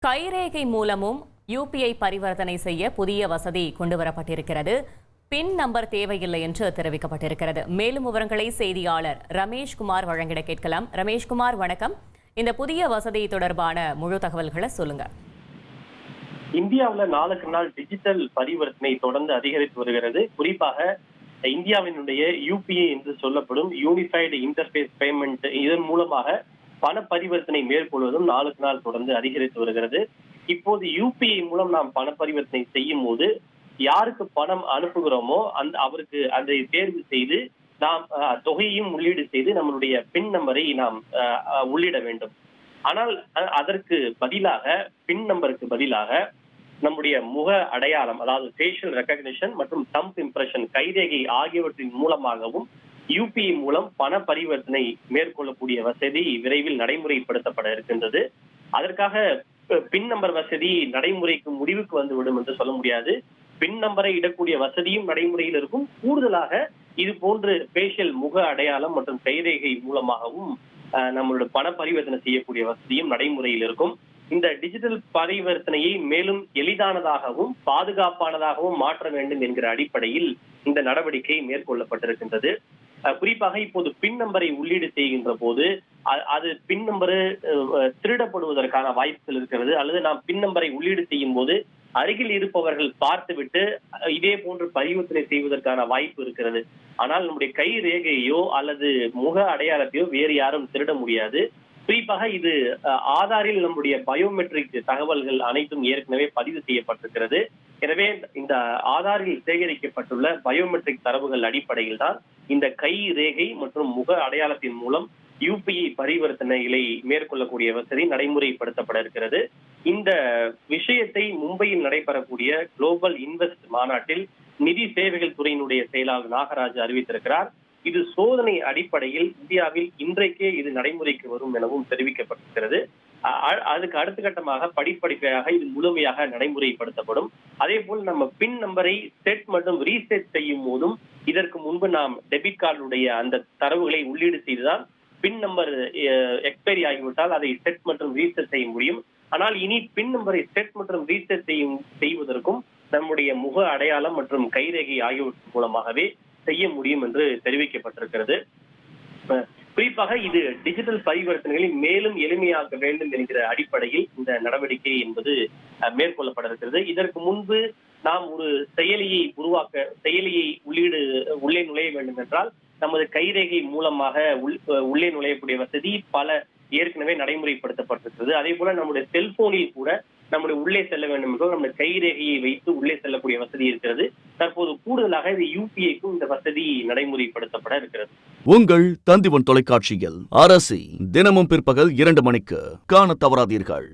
கைரேகை மூலமும் யுபிஐ பரிவர்த்தனை செய்ய புதிய வசதி கொண்டுவரப்பட்டிருக்கிறது. பின் நம்பர் தேவையில்லை என்று தெரிவிக்கப்பட்டிருக்கிறது. மேலும் விவரங்களை செய்தியாளர் ரமேஷ்குமார் வழங்கிட கேட்கலாம். ரமேஷ்குமார், வணக்கம். இந்த புதிய வசதி தொடர்பான முழு தகவல்களை சொல்லுங்க. இந்தியாவில் நாளுக்கு நாள் டிஜிட்டல் பரிவர்த்தனை தொடர்ந்து அதிகரித்து வருகிறது. குறிப்பாக இந்தியாவினுடைய யூபிஐ என்று சொல்லப்படும் யூனிஃபைடு இன்டர்ஃபேஸ் பேமெண்ட், இதன் மூலமாக பண பரிவர்த்தனை மேற்கொள்வதும் நாளுக்கு நாள் தொடர்ந்து அதிகரித்து வருகிறது. இப்போது யூபிஐ மூலம் நாம் பண பரிவர்த்தனை செய்யும் போது யாருக்கு பணம் அனுப்புகிறோமோ அவருக்கு அதை தேர்வு செய்து நாம் தொகையையும் உள்ளீடு செய்து நம்மளுடைய பின் நம்பரை நாம் உள்ளிட வேண்டும். ஆனால் அதற்கு பதிலாக பின் நம்பருக்கு பதிலாக நம்முடைய முக அடையாளம், அதாவது ஃபேஷியல் ரெகக்னிஷன் மற்றும் தம்ப் இம்ப்ரெஷன், கைரேகை ஆகியவற்றின் மூலமாகவும் யூபிஐ மூலம் பண பரிவர்த்தனை மேற்கொள்ளக்கூடிய வசதி விரைவில் நடைமுறைப்படுத்தப்பட இருக்கின்றது. அதற்காக பின் நம்பர் வசதி நடைமுறைக்கு முடிவுக்கு வந்துவிடும் என்று சொல்ல முடியாது. பின் நம்பரை இடக்கூடிய வசதியும் நடைமுறையில் இருக்கும். கூடுதலாக இது போன்று ஃபேஷியல் முக அடையாளம் மற்றும் கைரேகை மூலமாகவும் நம்மளோட பண பரிவர்த்தனை செய்யக்கூடிய வசதியும் நடைமுறையில் இருக்கும். இந்த டிஜிட்டல் பரிவர்த்தனையை மேலும் எளிதானதாகவும் பாதுகாப்பானதாகவும் மாற்ற வேண்டும் என்கிற அடிப்படையில் இந்த நடவடிக்கை மேற்கொள்ளப்பட்டிருக்கின்றது. குறிப்பாக இப்போது பின் நம்பரை உள்ளீடு செய்கின்ற போது அது பின் நம்பரு திருடப்படுவதற்கான வாய்ப்புகள் இருக்கிறது. அல்லது நாம் பின் நம்பரை உள்ளீடு செய்யும் போது அருகில் இருப்பவர்கள் பார்த்துவிட்டு இதே போன்று பரிவர்த்தனை செய்வதற்கான வாய்ப்பு இருக்கிறது. ஆனால் நம்முடைய கை ரேகையோ அல்லது முக அடையாளத்தையோ வேறு யாரும் திருட முடியாது. குறிப்பாக இது ஆதாரில் நம்முடைய பயோமெட்ரிக் தகவல்கள் அனைத்தும் ஏற்கனவே பதிவு செய்யப்பட்டிருக்கிறது. எனவே இந்த ஆதாரில் சேகரிக்கப்பட்டுள்ள பயோமெட்ரிக் தரவுகள் அடிப்படையில் தான் இந்த கை ரேகை மற்றும் முக அடையாளத்தின் மூலம் யூபிஐ பரிவர்த்தனைகளை மேற்கொள்ளக்கூடிய வசதி நடைமுறைப்படுத்தப்பட இருக்கிறது. இந்த விஷயத்தை மும்பையில் நடைபெறக்கூடிய குளோபல் இன்வெஸ்ட் மாநாட்டில் நிதி சேவைகள் துறையினுடைய செயலாளர் நாகராஜ் அறிவித்திருக்கிறார். இது சோதனை அடிப்படையில் இந்தியாவில் இன்றைக்கே இது நடைமுறைக்கு வரும் எனவும் தெரிவிக்கப்பட்டிருக்கிறது. அதுக்கு அடுத்த கட்டமாக படிப்படியாக இது முழுமையாக நடைமுறைப்படுத்தப்படும். அதே போல் நம்ம பின் நம்பரை செட் மற்றும் ரீசெட் செய்யும் போதும் இதற்கு முன்பு நாம் டெபிட் கார்டுடைய அந்த தரவுகளை உள்ளீடு செய்துதான் பின் நம்பர் எக்ஸ்பைரி ஆகிவிட்டால் அதை செட் மற்றும் ரீசெட் செய்ய முடியும். ஆனால் இனி பின் நம்பரை செட் மற்றும் ரீசெட் செய்வதற்கும் நம்முடைய முக அடையாளம் மற்றும் கைரேகை ஆகியவற்றின் மூலமாகவே செய்ய முடியும் என்று தெரிவிக்கப்பட்டிருக்கிறது. குறிப்பாக இது டிஜிட்டல் பரிவர்த்தனைகளை மேலும் எளிமையாக்க வேண்டும் என்கிற அடிப்படையில் இந்த நடவடிக்கை என்பது மேற்கொள்ளப்பட இருக்கிறது. இதற்கு முன்பு நாம் ஒரு செயலியை உள்ளே நுழைய வேண்டும் என்றால் நமது கைரேகை மூலமாக உள்ளே நுழையக்கூடிய வசதி பல ஏற்கனவே நடைமுறைப்படுத்தப்பட்டிருக்கிறது. அதே போல நம்முடைய செல்போனில் கூட நம்முடைய உள்ளே செல்ல வேண்டும் என்றால் நம்முடைய கைரேகையை வைத்து உள்ளே செல்லக்கூடிய வசதி இருக்கிறது. தற்போது கூடுதலாக இது யூபிஐக்கும் இந்த வசதி நடைமுறைப்படுத்தப்பட இருக்கிறது. உங்கள் தந்திவன் தொலைக்காட்சியில் அரசி தினமும் பிற்பகல் 2 மணிக்கு காண தவறாதீர்கள்.